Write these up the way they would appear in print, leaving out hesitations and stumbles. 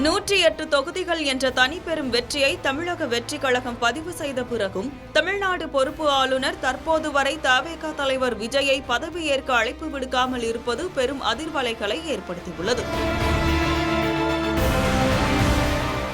108 தொகுதிகள் என்ற தனிப்பெரும் வெற்றியை தமிழக வெற்றிக் கழகம் பதிவு செய்த பிறகும் தமிழ்நாடு பொறுப்பு ஆளுநர் தற்போது வரை தவேக தலைவர் விஜயை பதவியேற்க அழைப்பு விடுக்காமல் இருப்பது பெரும் அதிர்வலைகளை ஏற்படுத்தியுள்ளது.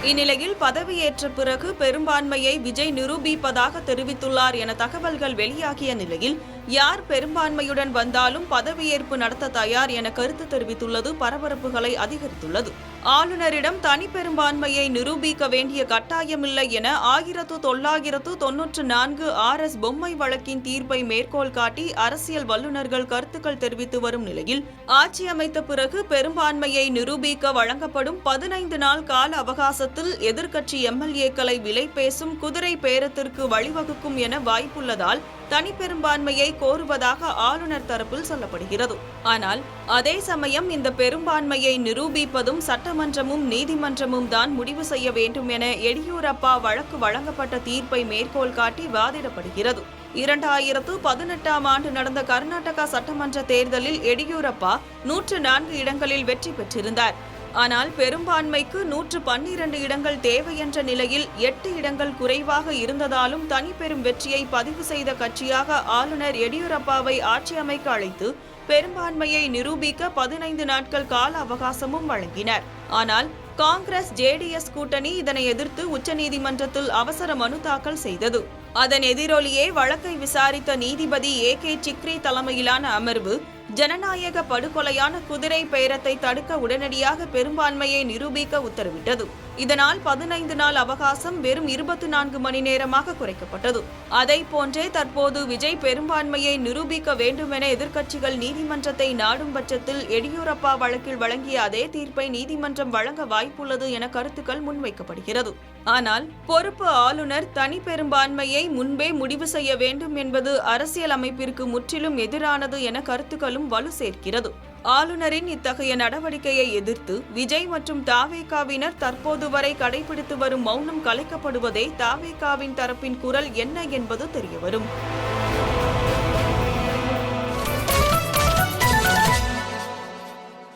இந்நிலையில் பதவியேற்ற பிறகு பெரும்பான்மையை விஜய் நிரூபிப்பதாக தெரிவித்துள்ளார் என தகவல்கள் வெளியாகிய நிலையில் யார் பெரும்பான்மையுடன் வந்தாலும் பதவியேற்பு நடத்த தயார் என கருத்து தெரிவித்துள்ளது பரபரப்புகளை அதிகரித்துள்ளது. ஆளுநரிடம் தனி பெரும்பான்மையை நிரூபிக்க வேண்டிய கட்டாயமில்லை என 1994 RS பொம்மை வழக்கின் தீர்ப்பை மேற்கோள் காட்டி அரசியல் வல்லுநர்கள் கருத்துக்கள் தெரிவித்து வரும் நிலையில் ஆட்சி அமைத்த பிறகு பெரும்பான்மையை நிரூபிக்க வழங்கப்படும் 15 நாள் கால அவகாசத்தில் எதிர்க்கட்சி MLA-க்களை விலை பேசும் குதிரை பேரத்திற்கு வழிவகுக்கும் என வாய்ப்புள்ளதால் தனி பெரும்பான்மையை கோருவதாக ஆளுநர் தரப்பில் சொல்லப்படுகிறது. ஆனால் அதே சமயம் இந்த பெரும்பான்மையை நிரூபிப்பதும் சட்டமன்றமும் நீதிமன்றமும் தான் முடிவு செய்ய வேண்டும் என எடியூரப்பா வழக்கு வழங்கப்பட்ட தீர்ப்பை மேற்கோள் காட்டி வாதிடப்படுகிறது. 2018ஆம் ஆண்டு நடந்த கர்நாடகா சட்டமன்ற தேர்தலில் எடியூரப்பா 104 இடங்களில் வெற்றி பெற்றிருந்தார். ஆனால் பெரும்பான்மைக்கு 112 இடங்கள் தேவை என்ற நிலையில் 8 இடங்கள் குறைவாக இருந்ததாலும் தனிப்பெரும் வெற்றியை பதிவு செய்த கட்சியாக ஆளுநர் எடியூரப்பாவை ஆட்சி அமைக்க அழைத்து பெரும்பான்மையை நிரூபிக்க 15 நாட்கள் கால அவகாசமும் வழங்கினர். ஆனால் காங்கிரஸ் JDS கூட்டணி இதனை எதிர்த்து உச்சநீதிமன்றத்தில் அவசர மனு தாக்கல் செய்தது. அதன் எதிரொலியே வழக்கை விசாரித்த நீதிபதி AK சிக்ரி தலைமையிலான அமர்வு ஜனநாயக படுகொலையான குதிரை பேரத்தை தடுக்க உடனடியாக பெரும்பான்மையை நிரூபிக்க உத்தரவிட்டது. இதனால் 15 நாள் அவகாசம் வெறும் 24 மணி நேரமாக குறைக்கப்பட்டது. அதை போன்றே தற்போது விஜய் பெரும்பான்மையை நிரூபிக்க வேண்டும் என எதிர்க்கட்சிகள் நீதிமன்றத்தை நாடும் பட்சத்தில் எடியூரப்பா வழக்கில் வழங்கிய அதே தீர்ப்பை நீதிமன்றம் வழங்க வாய்ப்புள்ளது என கருத்துக்கள் முன்வைக்கப்படுகிறது. ஆனால் பொறுப்பு ஆளுநர் தனி பெரும்பான்மையை முன்பே முடிவு செய்ய வேண்டும் என்பது அரசியல் அமைப்பிற்கு முற்றிலும் எதிரானது என கருத்துக்களும் வலு சேர்க்கிறது. ஆளுநரின் இத்தகைய நடவடிக்கையை எதிர்த்து விஜய் மற்றும் தவேகாவினர் தற்போது வரை கடைபிடித்து வரும் மௌனம் கலைக்கப்படுவதே தவேகாவின் தரப்பின் குரல் என்ன என்பது தெரியவரும்.